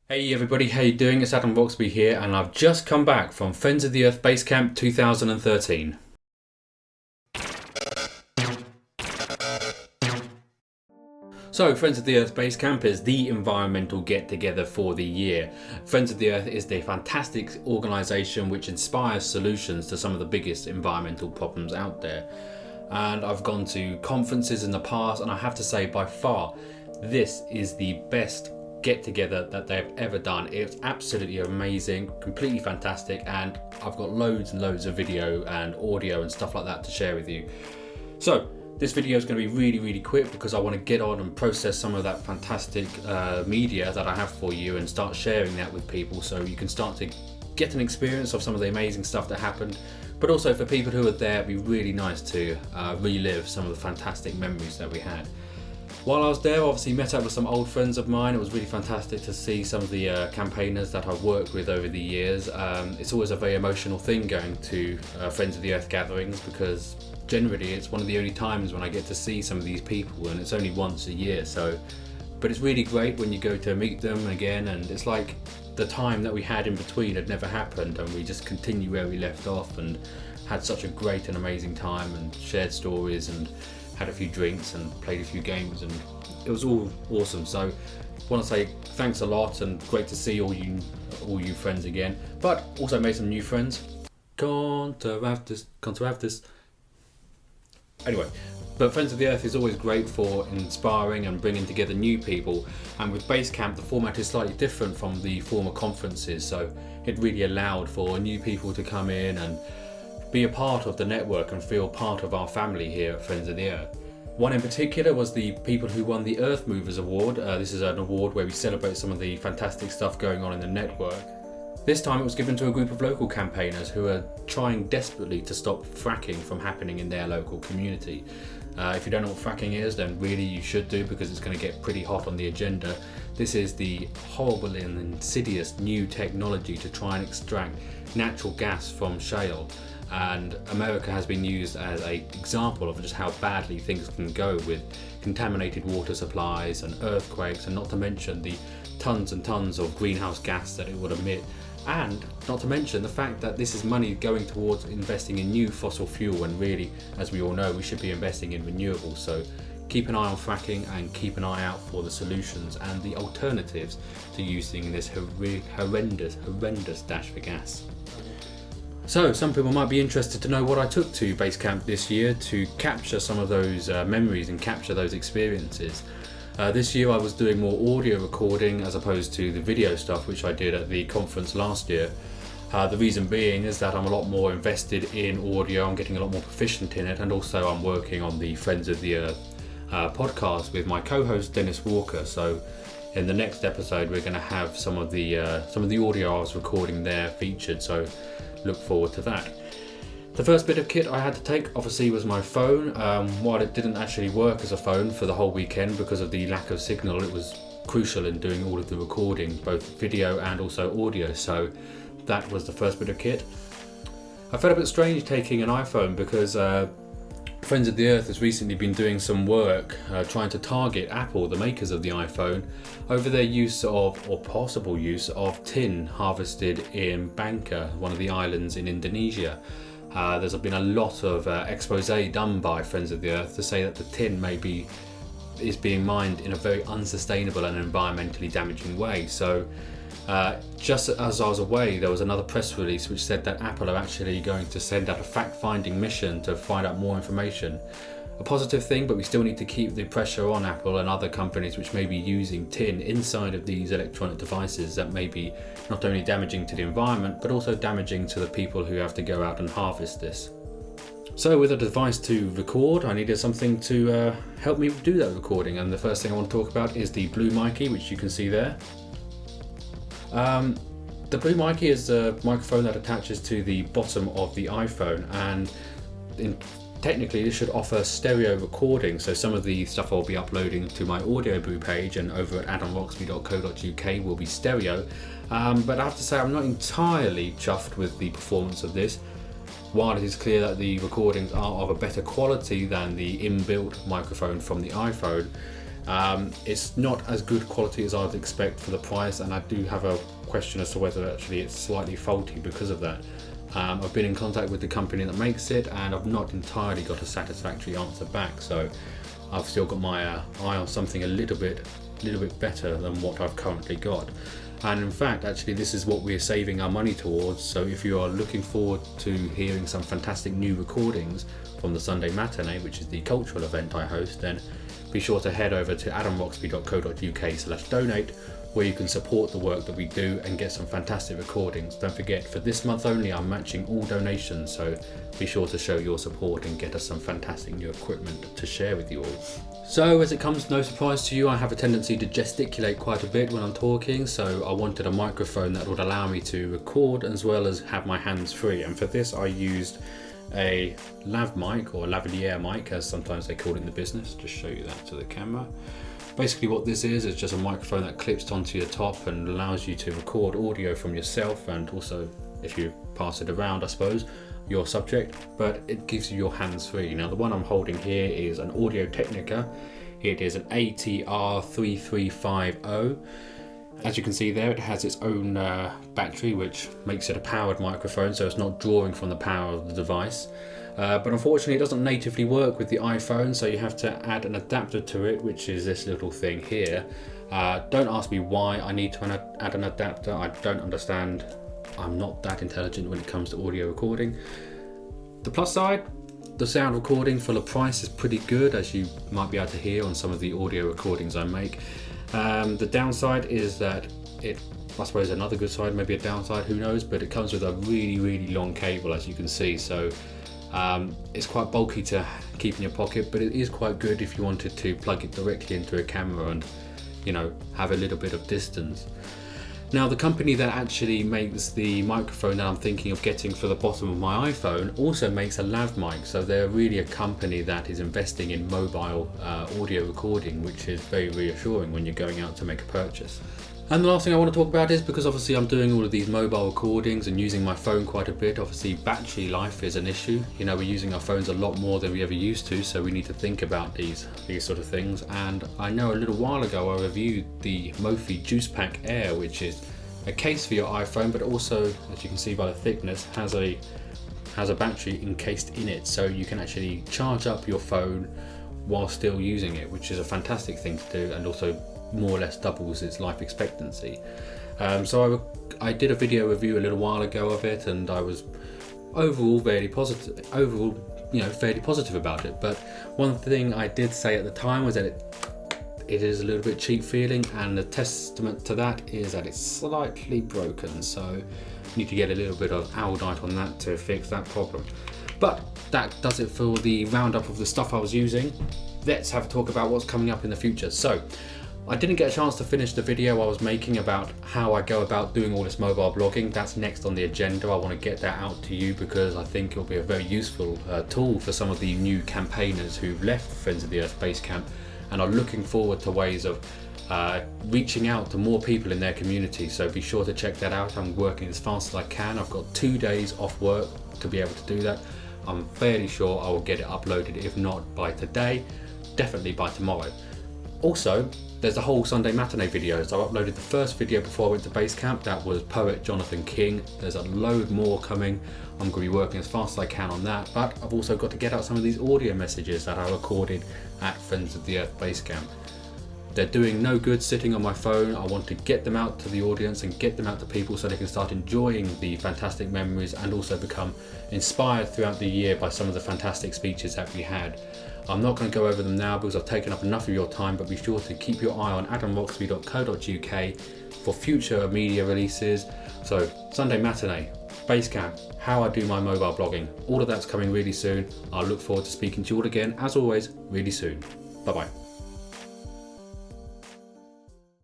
Hey everybody, how you doing? It's Adam Roxby here, and I've just come back from Friends of the Earth Basecamp 2013. So, Friends of the Earth Basecamp is the environmental get-together for the year. Friends of the Earth is the fantastic organisation which inspires solutions to some of the biggest environmental problems out there. And I've gone to conferences in the past, and I have to say, by far, this is the best get together that they've ever done. It's absolutely amazing, completely fantastic, and I've got loads and loads of video and audio and stuff like that to share with you. So this video is going to be really quick because I want to get on and process some of that fantastic media that I have for you and start sharing that with people, so you can start to get an experience of some of the amazing stuff that happened. But also for people who are there, it'd be really nice to relive some of the fantastic memories that we had. While I was there, I obviously met up with some old friends of mine. It was really fantastic to see some of the campaigners that I've worked with over the years. It's always a very emotional thing going to Friends of the Earth gatherings, because generally it's one of the only times when I get to see some of these people, and it's only once a year. But it's really great when you go to meet them again, and it's like the time that we had in between had never happened, and we just continue where we left off and had such a great and amazing time and shared stories and had a few drinks and played a few games, and it was all awesome. So I want to say thanks a lot, and great to see all you friends again, but also made some new friends. Conservatus. Anyway, but Friends of the Earth is always great for inspiring and bringing together new people, and with Basecamp the format is slightly different from the former conferences, so it really allowed for new people to come in and be a part of the network and feel part of our family here at Friends of the Earth. One in particular was the people who won the Earth Movers Award. This is an award where we celebrate some of the fantastic stuff going on in the network. This time it was given to a group of local campaigners who are trying desperately to stop fracking from happening in their local community. If you don't know what fracking is, then really you should do, because it's going to get pretty hot on the agenda. This is the horrible and insidious new technology to try and extract natural gas from shale. And America has been used as an example of just how badly things can go with contaminated water supplies and earthquakes, and not to mention the tons and tons of greenhouse gas that it would emit, and not to mention the fact that this is money going towards investing in new fossil fuel, and really, as we all know, we should be investing in renewables. So keep an eye on fracking, and keep an eye out for the solutions and the alternatives to using this horrendous dash for gas. So some people might be interested to know what I took to Basecamp this year to capture some of those memories and capture those experiences. This year I was doing more audio recording as opposed to the video stuff which I did at the conference last year. The reason being is that I'm a lot more invested in audio, I'm getting a lot more proficient in it, and also I'm working on the Friends of the Earth podcast with my co-host Dennis Walker. So in the next episode we're going to have some of the audio I was recording there featured, so look forward to that. The first bit of kit I had to take obviously was my phone. While it didn't actually work as a phone for the whole weekend because of the lack of signal, it was crucial in doing all of the recording, both video and also audio, so that was the first bit of kit. I felt a bit strange taking an iPhone because Friends of the Earth has recently been doing some work trying to target Apple, the makers of the iPhone, over their use of, or possible use of, tin harvested in Bangka, one of the islands in Indonesia. There's been a lot of expose done by Friends of the Earth to say that the tin is being mined in a very unsustainable and environmentally damaging way. So just as I was away, there was another press release which said that Apple are actually going to send out a fact-finding mission to find out more information. A positive thing, but we still need to keep the pressure on Apple and other companies which may be using tin inside of these electronic devices that may be not only damaging to the environment but also damaging to the people who have to go out and harvest this. So with a device to record, I needed something to help me do that recording, and the first thing I want to talk about is the Blue Mikey, which you can see there. The Blue Mikey is a microphone that attaches to the bottom of the iPhone, and technically this should offer stereo recording, so some of the stuff I'll be uploading to my Audioboo page and over at adamroxby.co.uk will be stereo, but I have to say I'm not entirely chuffed with the performance of this. While it is clear that the recordings are of a better quality than the inbuilt microphone from the iPhone, It's not as good quality as I'd expect for the price, and I do have a question as to whether actually it's slightly faulty because of that. I've been in contact with the company that makes it, and I've not entirely got a satisfactory answer back, so I've still got my eye on something a little bit better than what I've currently got. And in fact, actually, this is what we're saving our money towards. So if you are looking forward to hearing some fantastic new recordings from the Sunday Matinee, which is the cultural event I host, then be sure to head over to adamroxby.co.uk/donate, where you can support the work that we do and get some fantastic recordings. Don't forget, for this month only, I'm matching all donations, so be sure to show your support and get us some fantastic new equipment to share with you all. So, as it comes no surprise to you, I have a tendency to gesticulate quite a bit when I'm talking, so I wanted a microphone that would allow me to record as well as have my hands free, and for this I used a lav mic, or lavalier mic as sometimes they call it in the business. Just show you that to the camera. Basically what this is just a microphone that clips onto your top and allows you to record audio from yourself, and also, if you pass it around, I suppose, your subject, but it gives you your hands free. Now the one I'm holding here is an Audio Technica. It is an ATR3350. As you can see there, it has its own battery, which makes it a powered microphone, so it's not drawing from the power of the device. But unfortunately it doesn't natively work with the iPhone, so you have to add an adapter to it, which is this little thing here. Don't ask me why I need to add an adapter. I don't understand. I'm not that intelligent when it comes to audio recording. The plus side, the sound recording for the price is pretty good, as you might be able to hear on some of the audio recordings I make. The downside is that I suppose another good side, maybe a downside, who knows, but it comes with a really long cable, as you can see, so it's quite bulky to keep in your pocket, but it is quite good if you wanted to plug it directly into a camera and, you know, have a little bit of distance. Now the company that actually makes the microphone that I'm thinking of getting for the bottom of my iPhone also makes a lav mic, so they're really a company that is investing in mobile audio recording, which is very reassuring when you're going out to make a purchase. And the last thing I want to talk about is, because obviously I'm doing all of these mobile recordings and using my phone quite a bit, obviously battery life is an issue. You know, we're using our phones a lot more than we ever used to, so we need to think about these sort of things. And I know a little while ago I reviewed the Mophie Juice Pack Air, which is a case for your iPhone, but also, as you can see by the thickness, has a battery encased in it, so you can actually charge up your phone while still using it, which is a fantastic thing to do, and also more or less doubles its life expectancy. So I did a video review a little while ago of it, and I was overall fairly positive about it. But one thing I did say at the time was that it is a little bit cheap feeling, and the testament to that is that it's slightly broken, so you need to get a little bit of Aldite on that to fix that problem. But that does it for the roundup of the stuff I was using. Let's have a talk about what's coming up in the future. So I didn't get a chance to finish the video I was making about how I go about doing all this mobile blogging. That's next on the agenda. I want to get that out to you because I think it'll be a very useful tool for some of the new campaigners who've left Friends of the Earth Basecamp and are looking forward to ways of reaching out to more people in their community. So be sure to check that out. I'm working as fast as I can. I've got 2 days off work to be able to do that. I'm fairly sure I will get it uploaded, if not by today, definitely by tomorrow. Also, there's the whole Sunday Matinee videos. I uploaded the first video before I went to Basecamp. That was poet Jonathan King. There's a load more coming. I'm going to be working as fast as I can on that, but I've also got to get out some of these audio messages that I recorded at Friends of the Earth Basecamp. They're doing no good sitting on my phone. I want to get them out to the audience and get them out to people so they can start enjoying the fantastic memories and also become inspired throughout the year by some of the fantastic speeches that we had. I'm not going to go over them now because I've taken up enough of your time, but be sure to keep your eye on adamroxby.co.uk for future media releases. So Sunday Matinee, Basecamp, how I do my mobile blogging, all of that's coming really soon. I'll look forward to speaking to you all again, as always, really soon. Bye bye.